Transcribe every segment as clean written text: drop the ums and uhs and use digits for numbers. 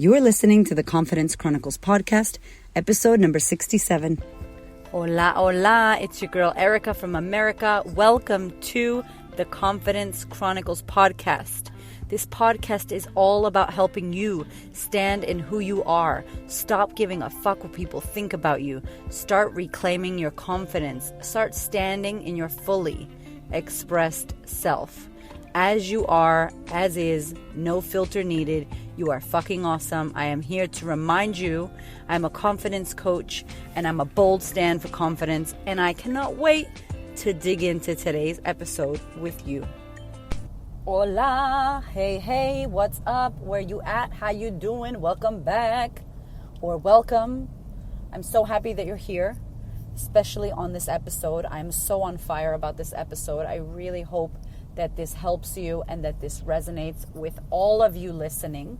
You are listening to the Confidence Chronicles podcast, episode number 67. Hola, hola. It's your girl Erica from America. Welcome to the Confidence Chronicles podcast. This podcast is all about helping you stand in who you are. Stop giving a fuck what people think about you. Start reclaiming your confidence. Start standing in your fully expressed self. As you are, as is, no filter needed. You are fucking awesome. I am here to remind you I'm a confidence coach and I'm a bold stand for confidence, and I cannot wait to dig into today's episode with you. Hola, hey, what's up? Where you at? How you doing? Welcome back, or welcome. I'm so happy that you're here, especially on this episode. I'm so on fire about this episode. I really hope that this helps you and that this resonates with all of you listening,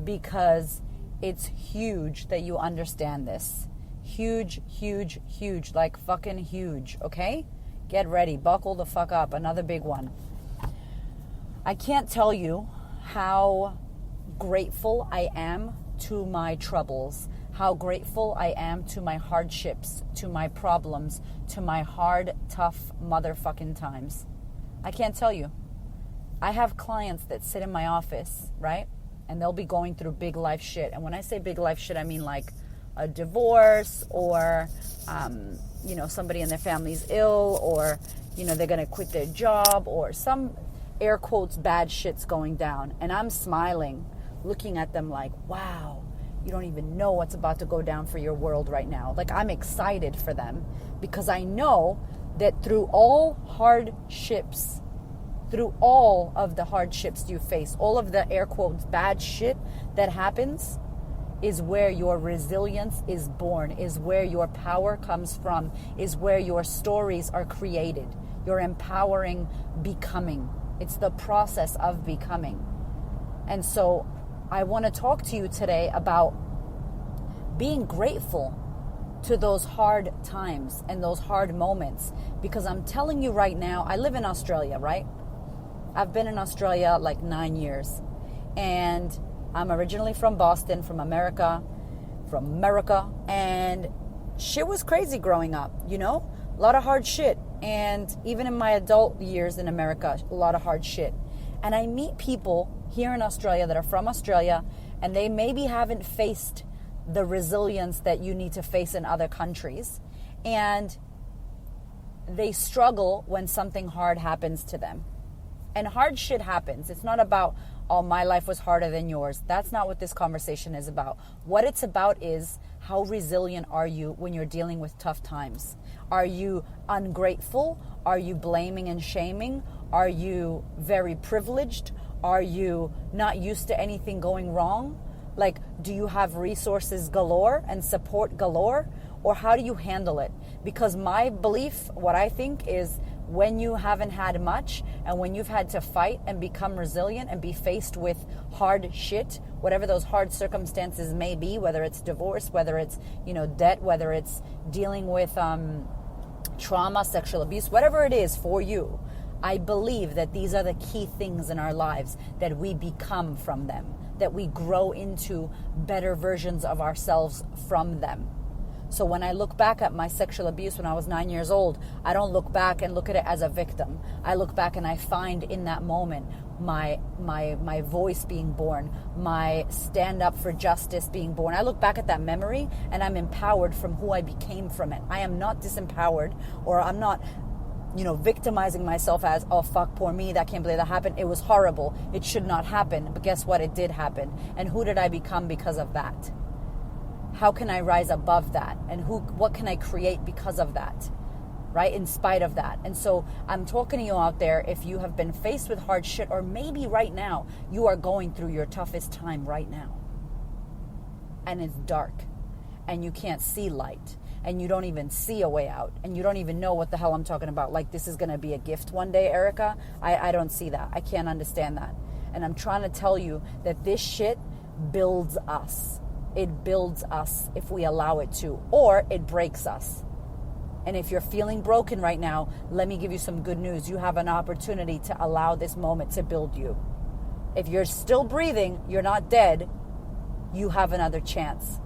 because it's huge that you understand this. Huge, like fucking huge, okay? Get ready, buckle the fuck up, another big one. I can't tell you how grateful I am to my troubles, how grateful I am to my hardships, to my problems, to my hard, tough motherfucking times. I can't tell you. I have clients that sit in my office, right? And they'll be going through big life shit. And when I say big life shit, I mean like a divorce, or, somebody in their family's ill, or, they're going to quit their job, or some air quotes bad shit's going down. And I'm smiling, looking at them like, wow, you don't even know what's about to go down for your world right now. Like, I'm excited for them, because I know that through all hardships, through all of the hardships you face, all of the air quotes bad shit that happens, is where your resilience is born, is where your power comes from, is where your stories are created. Your empowering becoming. It's the process of becoming. And so I want to talk to you today about being grateful to those hard times and those hard moments, because I'm telling you right now, I live in Australia, right? I've been in Australia like 9 years, and I'm originally from Boston, from America, and shit was crazy growing up, a lot of hard shit. And even in my adult years in America, a lot of hard shit. And I meet people here in Australia that are from Australia, and they maybe haven't faced the resilience that you need to face in other countries. And they struggle when something hard happens to them. And hard shit happens. It's not about, oh, my life was harder than yours. That's not what this conversation is about. What it's about is, how resilient are you when you're dealing with tough times? Are you ungrateful? Are you blaming and shaming? Are you very privileged? Are you not used to anything going wrong? Like, do you have resources galore and support galore? Or how do you handle it? Because my belief, what I think is, when you haven't had much, and when you've had to fight and become resilient and be faced with hard shit, whatever those hard circumstances may be, whether it's divorce, whether it's, debt, whether it's dealing with trauma, sexual abuse, whatever it is for you, I believe that these are the key things in our lives, that we become from them, that we grow into better versions of ourselves from them. So when I look back at my sexual abuse when I was 9 years old, I don't look back and look at it as a victim. I look back and I find in that moment my voice being born, my stand up for justice being born. I look back at that memory and I'm empowered from who I became from it. I am not disempowered, or I'm not, victimizing myself as, oh, fuck, poor me, that can't believe that happened. It was horrible. It should not happen. But guess what? It did happen. And who did I become because of that? How can I rise above that? And what can I create because of that? Right? In spite of that. And so I'm talking to you out there, if you have been faced with hard shit, or maybe right now you are going through your toughest time right now, and it's dark, and you can't see light, and you don't even see a way out, and you don't even know what the hell I'm talking about. Like, this is going to be a gift one day, Erica. I don't see that. I can't understand that. And I'm trying to tell you that this shit builds us. It builds us if we allow it to, or it breaks us. And if you're feeling broken right now, let me give you some good news. You have an opportunity to allow this moment to build you. If you're still breathing, you're not dead. you have another chance.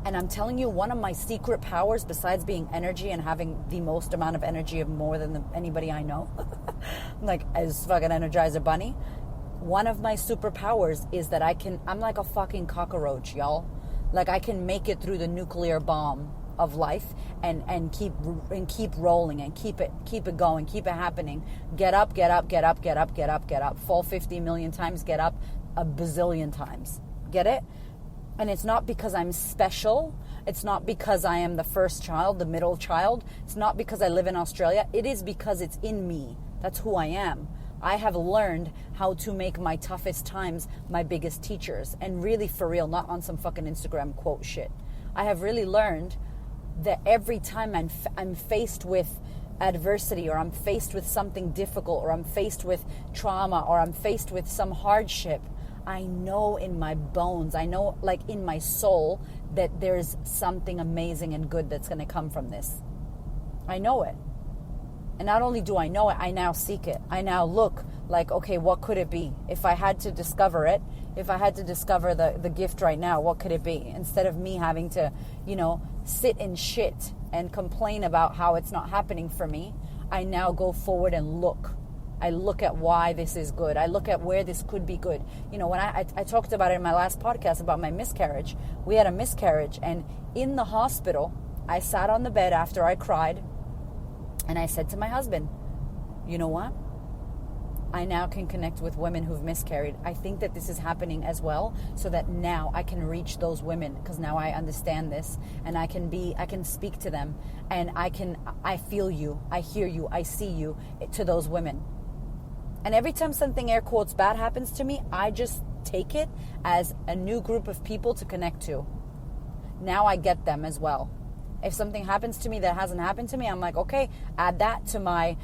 And I'm telling you, one of my secret powers, besides being energy and having the most amount of energy of more than anybody I know, like as fucking Energizer Bunny, one of my superpowers is that I'm like a fucking cockroach, y'all. Like I can make it through the nuclear bomb of life and keep rolling and keep it going, keep it happening. Get up, get up, get up, get up, get up, get up. Fall 50 million times, get up a bazillion times. Get it? And it's not because I'm special. It's not because I am the first child, the middle child. It's not because I live in Australia. It is because it's in me. That's who I am. I have learned how to make my toughest times my biggest teachers. And really for real, not on some fucking Instagram quote shit. I have really learned that every time I'm faced with adversity, or I'm faced with something difficult, or I'm faced with trauma, or I'm faced with some hardship, I know in my bones, I know like in my soul that there's something amazing and good that's going to come from this. I know it. And not only do I know it, I now seek it. I now look like, okay, what could it be? If I had to discover it, if I had to discover the gift right now, what could it be? Instead of me having to, sit in shit and complain about how it's not happening for me, I now go forward and look. I look at why this is good. I look at where this could be good. When I talked about it in my last podcast about my miscarriage. We had a miscarriage, and in the hospital, I sat on the bed after I cried, and I said to my husband, you know what? I now can connect with women who've miscarried. I think that this is happening as well, so that now I can reach those women, because now I understand this, and I can speak to them, and I feel you, I hear you, I see you, to those women. And every time something air quotes bad happens to me, I just take it as a new group of people to connect to. Now I get them as well. If something happens to me that hasn't happened to me, I'm like, okay, add that to my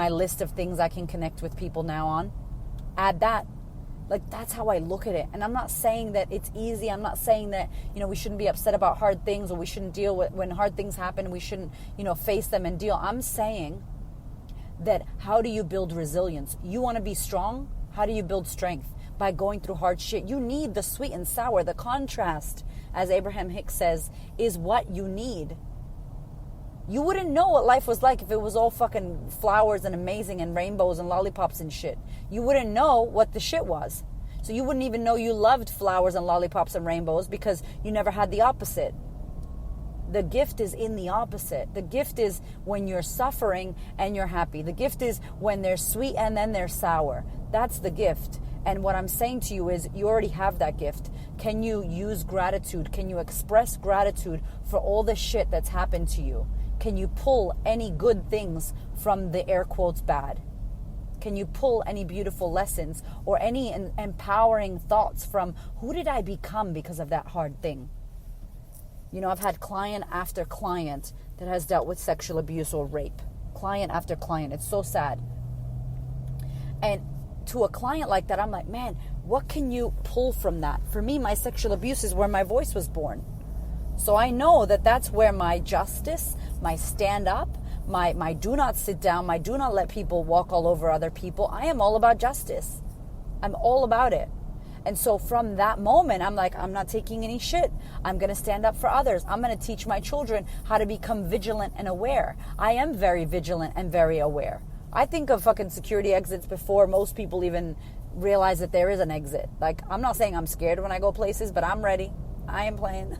list of things I can connect with people now on. Add that. Like, that's how I look at it. And I'm not saying that it's easy. I'm not saying that, we shouldn't be upset about hard things, or we shouldn't deal with when hard things happen. We shouldn't, face them and deal. I'm saying that how do you build resilience? You want to be strong? How do you build strength? By going through hard shit. You need the sweet and sour. The contrast, as Abraham Hicks says, is what you need. You wouldn't know what life was like if it was all fucking flowers and amazing and rainbows and lollipops and shit. You wouldn't know what the shit was. So you wouldn't even know you loved flowers and lollipops and rainbows, because you never had the opposite. The gift is in the opposite. The gift is when you're suffering and you're happy. The gift is when they're sweet and then they're sour. That's the gift. And what I'm saying to you is, you already have that gift. Can you use gratitude? Can you express gratitude for all the shit that's happened to you? Can you pull any good things from the air quotes bad? Can you pull any beautiful lessons or any empowering thoughts from who did I become because of that hard thing? I've had client after client that has dealt with sexual abuse or rape. Client after client. It's so sad. And to a client like that, I'm like, man, what can you pull from that? For me, my sexual abuse is where my voice was born. So I know that that's where my justice, my stand up, my do not sit down, my do not let people walk all over other people. I am all about justice. I'm all about it. And so from that moment, I'm like, I'm not taking any shit. I'm going to stand up for others. I'm going to teach my children how to become vigilant and aware. I am very vigilant and very aware. I think of fucking security exits before most people even realize that there is an exit. Like, I'm not saying I'm scared when I go places, but I'm ready. I am playing.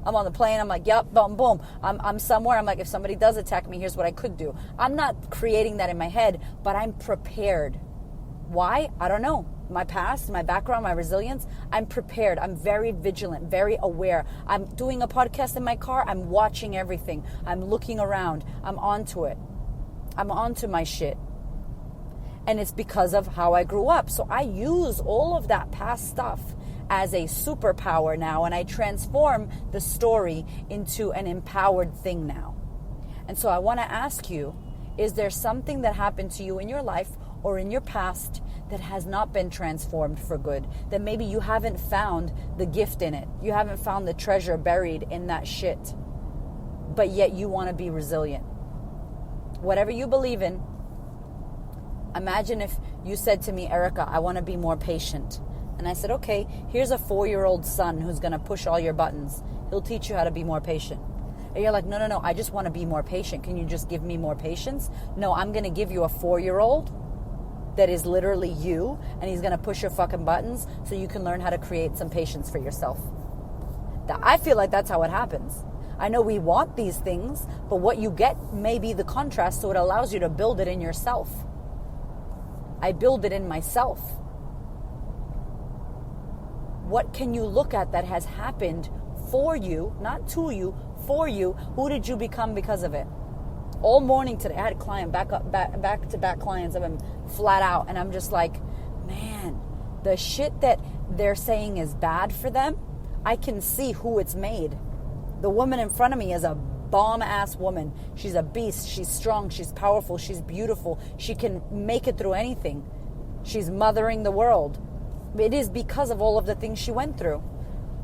I'm on the plane. I'm like, yep, boom, boom. I'm somewhere. I'm like, if somebody does attack me, here's what I could do. I'm not creating that in my head, but I'm prepared. Why? I don't know. My past, my background, my resilience, I'm prepared. I'm very vigilant, very aware. I'm doing a podcast in my car. I'm watching everything. I'm looking around. I'm onto it. I'm onto my shit. And it's because of how I grew up. So I use all of that past stuff as a superpower now, and I transform the story into an empowered thing now. And so I want to ask you, is there something that happened to you in your life or in your past that has not been transformed for good? That maybe you haven't found the gift in it. You haven't found the treasure buried in that shit. But yet you want to be resilient. Whatever you believe in, imagine if you said to me, Erica, I want to be more patient. And And I said, okay, here's a 4-year-old son who's going to push all your buttons. He'll teach you how to be more patient. And you're like, no, I just want to be more patient. Can you just give me more patience? No, I'm going to give you a 4-year-old that is literally you, and he's going to push your fucking buttons so you can learn how to create some patience for yourself. I feel like that's how it happens. I know we want these things, but what you get may be the contrast, so it allows you to build it in yourself. I build it in myself. What can you look at that has happened for you, not to you, for you? Who did you become because of it? All morning today, I had a client, back-to-back clients. I've been flat out, and I'm just like, man, the shit that they're saying is bad for them, I can see who it's made. The woman in front of me is a bomb-ass woman. She's a beast. She's strong. She's powerful. She's beautiful. She can make it through anything. She's mothering the world. It is because of all of the things she went through.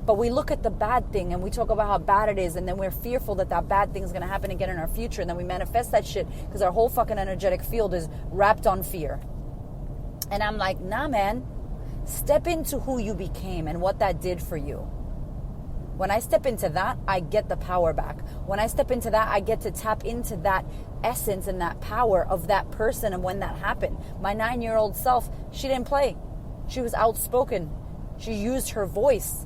But we look at the bad thing and we talk about how bad it is, and then we're fearful that bad thing is going to happen again in our future, and then we manifest that shit because our whole fucking energetic field is wrapped on fear. And I'm like, nah, man. Step into who you became and what that did for you. When I step into that, I get the power back. When I step into that, I get to tap into that essence and that power of that person and when that happened. My 9-year-old self, she didn't play. She was outspoken. She used her voice.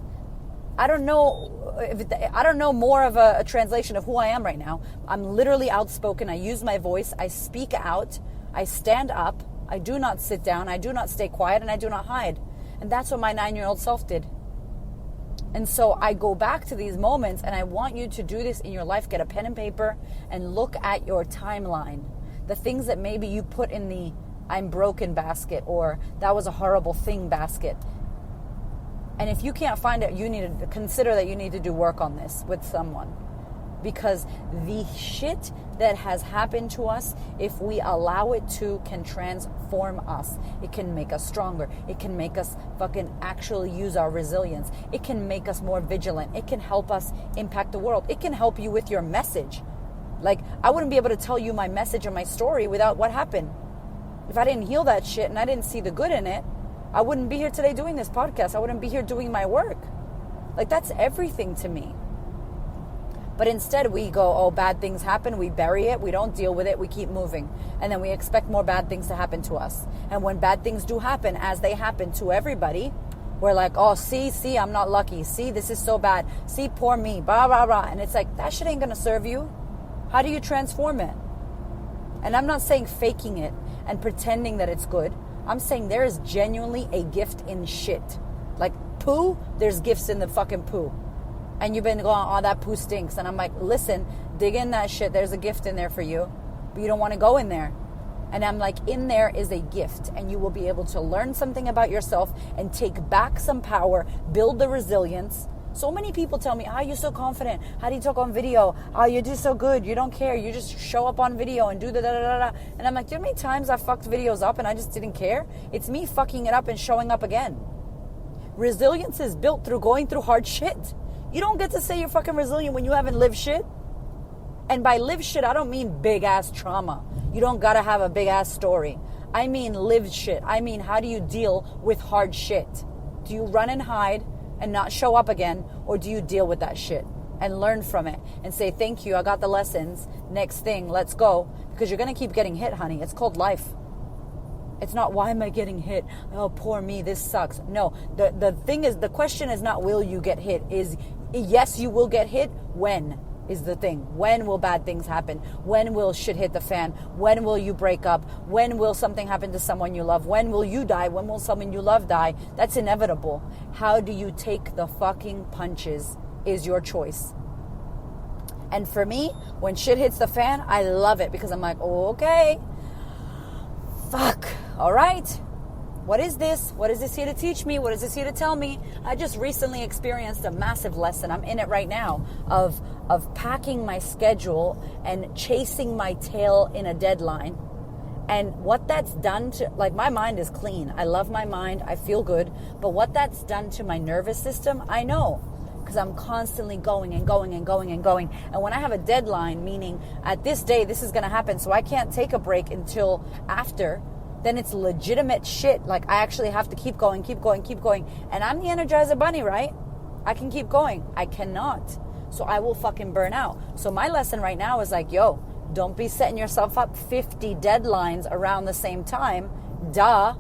I don't know more of a translation of who I am right now. I'm literally outspoken. I use my voice. I speak out. I stand up. I do not sit down. I do not stay quiet, and I do not hide. And that's what my 9-year-old self did. And so I go back to these moments, and I want you to do this in your life. Get a pen and paper and look at your timeline. The things that maybe you put in the I'm broken basket, or that was a horrible thing basket. And if you can't find it, you need to consider that you need to do work on this with someone. Because the shit that has happened to us, if we allow it to, can transform us. It can make us stronger. It can make us fucking actually use our resilience. It can make us more vigilant. It can help us impact the world. It can help you with your message. Like, I wouldn't be able to tell you my message and my story without what happened. If I didn't heal that shit and I didn't see the good in it, I wouldn't be here today doing this podcast. I wouldn't be here doing my work. Like, that's everything to me. But instead we go, oh, bad things happen. We bury it. We don't deal with it. We keep moving. And then we expect more bad things to happen to us. And when bad things do happen, as they happen to everybody, we're like, oh, see, I'm not lucky. See, this is so bad. See, poor me, blah, blah, blah. And it's like, that shit ain't going to serve you. How do you transform it? And I'm not saying faking it and pretending that it's good. I'm saying there is genuinely a gift in shit. Like poo, there's gifts in the fucking poo. And you've been going, oh, that poo stinks. And I'm like, listen, dig in that shit. There's a gift in there for you. But you don't want to go in there. And I'm like, in there is a gift. And you will be able to learn something about yourself and take back some power, build the resilience. So many people tell me, how are you so confident? How do you talk on video? Oh, you do so good. You don't care. You just show up on video and do the da-da-da-da. And I'm like, do you know how many times I fucked videos up and I just didn't care? It's me fucking it up and showing up again. Resilience is built through going through hard shit. You don't get to say you're fucking resilient when you haven't lived shit. And by live shit, I don't mean big-ass trauma. You don't gotta have a big-ass story. I mean lived shit. I mean, how do you deal with hard shit? Do you run and hide and not show up again, or do you deal with that shit and learn from it and say, thank you, I got the lessons, next thing, let's go? Because you're going to keep getting hit, honey. It's called life. It's not, why am I getting hit? Oh, poor me, this sucks. No, the thing is, the question is not will you get hit, is yes, you will get hit. When is the thing? When will bad things happen? When will shit hit the fan? When will you break up? When will something happen to someone you love? When will you die? When will someone you love die? That's inevitable. How do you take the fucking punches is your choice. And for me, when shit hits the fan, I love it because I'm like, oh, okay, fuck, all right. What is this? What is this here to teach me? What is this here to tell me? I just recently experienced a massive lesson. I'm in it right now of packing my schedule and chasing my tail in a deadline. And what that's done to, like, my mind is clean. I love my mind. I feel good. But what that's done to my nervous system, I know. Because I'm constantly going and going and going and going. And when I have a deadline, meaning at this day, this is going to happen, so I can't take a break until after, then it's legitimate shit. Like, I actually have to keep going. And I'm the Energizer Bunny, right? I can keep going. I cannot. So I will fucking burn out. So my lesson right now is like, yo, don't be setting yourself up 50 deadlines around the same time. Duh.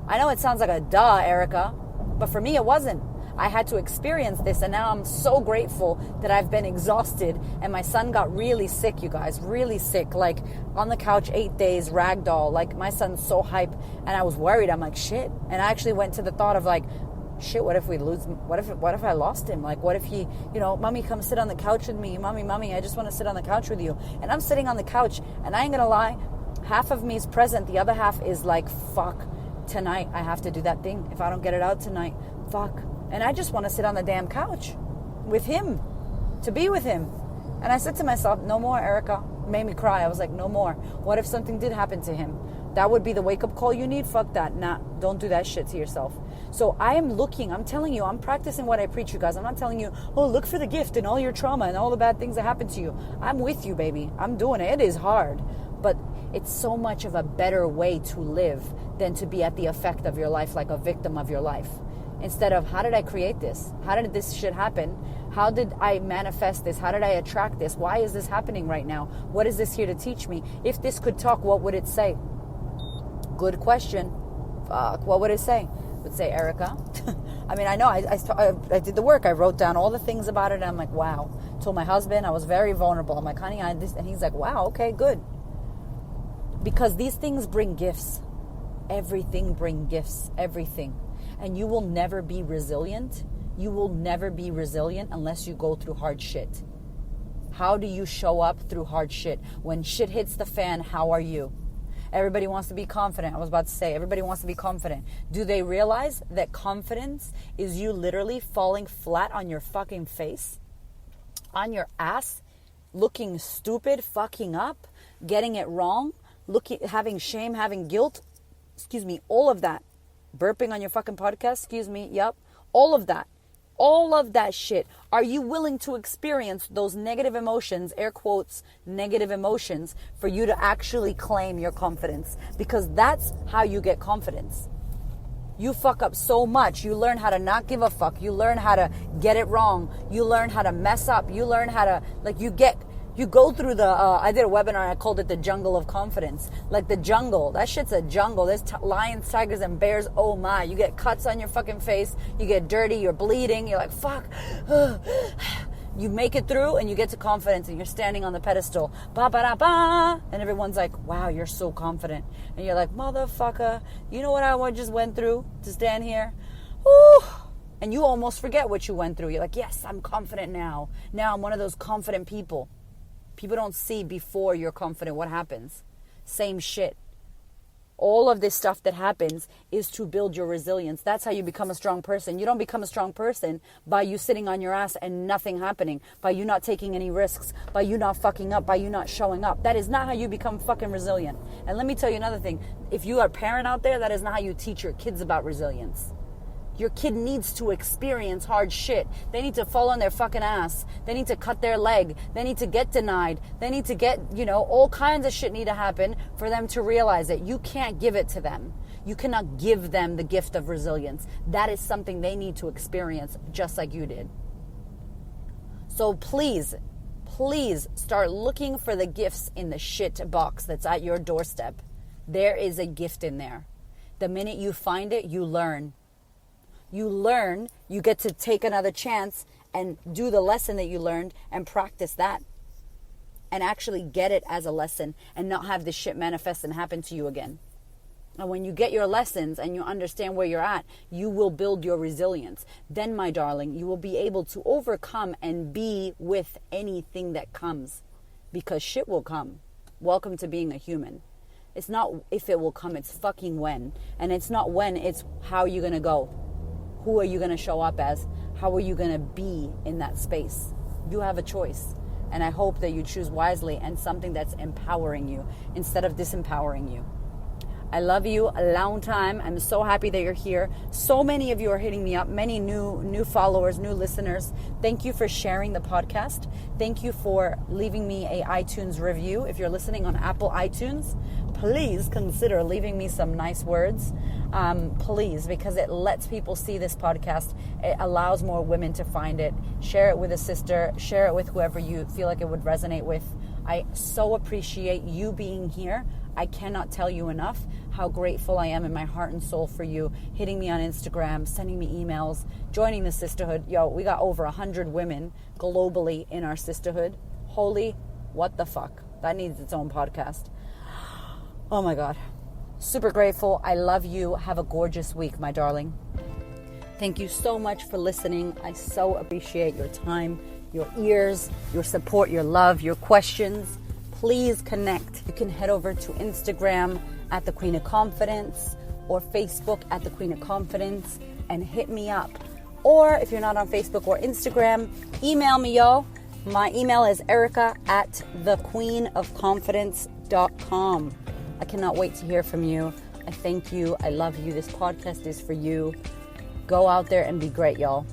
I know it sounds like a duh, Erica, but for me it wasn't. I had to experience this, and now I'm so grateful that I've been exhausted. And my son got really sick, you guys, really sick, like on the couch 8 days, ragdoll. Like, my son's so hype, and I was worried. I'm like, shit. And I actually went to the thought of like, shit, what if we lose? What if I lost him? Like, what if he, mommy, come sit on the couch with me. Mommy, I just want to sit on the couch with you. And I'm sitting on the couch, and I ain't gonna lie, half of me is present, the other half is like, fuck, tonight I have to do that thing. If I don't get it out tonight, fuck. And I just want to sit on the damn couch with him, to be with him. And I said to myself, no more, Erica. Made me cry. I was like, no more. What if something did happen to him? That would be the wake-up call you need? Fuck that. Nah, don't do that shit to yourself. So I am looking, I'm telling you, I'm practicing what I preach, you guys. I'm not telling you, oh, look for the gift in all your trauma and all the bad things that happen to you. I'm with you, baby. I'm doing it. It is hard. But it's so much of a better way to live than to be at the effect of your life like a victim of your life. Instead of, how did I create this? How did this shit happen? How did I manifest this? How did I attract this? Why is this happening right now? What is this here to teach me? If this could talk, what would it say? Good question. Fuck, what would it say? It would say, Erica. I mean, I know, I did the work. I wrote down all the things about it, and I'm like, wow. Told my husband, I was very vulnerable. I'm like, honey, and he's like, wow, okay, good. Because these things bring gifts. Everything brings gifts. Everything. And you will never be resilient. You will never be resilient unless you go through hard shit. How do you show up through hard shit? When shit hits the fan, how are you? Everybody wants to be confident. I was about to say, everybody wants to be confident. Do they realize that confidence is you literally falling flat on your fucking face? On your ass? Looking stupid? Fucking up? Getting it wrong? Having shame? Having guilt? All of that. Burping on your fucking podcast? Yep. All of that. All of that shit. Are you willing to experience those negative emotions, air quotes, negative emotions, for you to actually claim your confidence? Because that's how you get confidence. You fuck up so much. You learn how to not give a fuck. You learn how to get it wrong. You learn how to mess up. You learn how to, you go through I did a webinar, I called it the jungle of confidence. Like the jungle, that shit's a jungle. There's lions, tigers, and bears, oh my. You get cuts on your fucking face, you get dirty, you're bleeding, you're like, fuck. You make it through and you get to confidence and you're standing on the pedestal. Ba-ba-da-ba. And everyone's like, wow, you're so confident. And you're like, motherfucker, you know what I just went through to stand here? Ooh. And you almost forget what you went through. You're like, yes, I'm confident now. Now I'm one of those confident people. People don't see before you're confident what happens. Same shit. All of this stuff that happens is to build your resilience. That's how you become a strong person. You don't become a strong person by you sitting on your ass and nothing happening, by you not taking any risks, by you not fucking up, by you not showing up. That is not how you become fucking resilient. And let me tell you another thing. If you are a parent out there, that is not how you teach your kids about resilience. Your kid needs to experience hard shit. They need to fall on their fucking ass. They need to cut their leg. They need to get denied. They need to get, all kinds of shit need to happen for them to realize it. You can't give it to them. You cannot give them the gift of resilience. That is something they need to experience just like you did. So please start looking for the gifts in the shit box that's at your doorstep. There is a gift in there. The minute you find it, you learn. You learn, you get to take another chance and do the lesson that you learned and practice that. And actually get it as a lesson and not have this shit manifest and happen to you again. And when you get your lessons and you understand where you're at, you will build your resilience. Then, my darling, you will be able to overcome and be with anything that comes. Because shit will come. Welcome to being a human. It's not if it will come, it's fucking when. And it's not when, it's how you're going to go. Who are you going to show up as? How are you going to be in that space? You have a choice. And I hope that you choose wisely and something that's empowering you instead of disempowering you. I love you a long time. I'm so happy that you're here. So many of you are hitting me up, many new followers, new listeners. Thank you for sharing the podcast. Thank you for leaving me a iTunes review. If you're listening on Apple iTunes, please consider leaving me some nice words. Please, because it lets people see this podcast. It allows more women to find it. Share it with a sister. Share it with whoever you feel like it would resonate with. I so appreciate you being here. I cannot tell you enough how grateful I am in my heart and soul for you hitting me on Instagram, sending me emails, joining the sisterhood. Yo, we got over 100 women globally in our sisterhood. Holy, what the fuck? That needs its own podcast. Oh my God. Super grateful. I love you. Have a gorgeous week, my darling. Thank you so much for listening. I so appreciate your time, your ears, your support, your love, your questions. Please connect. You can head over to Instagram at The Queen of Confidence or Facebook at The Queen of Confidence and hit me up. Or if you're not on Facebook or Instagram, email me, yo. My email is erica@thequeenofconfidence.com. I cannot wait to hear from you. I thank you. I love you. This podcast is for you. Go out there and be great, y'all.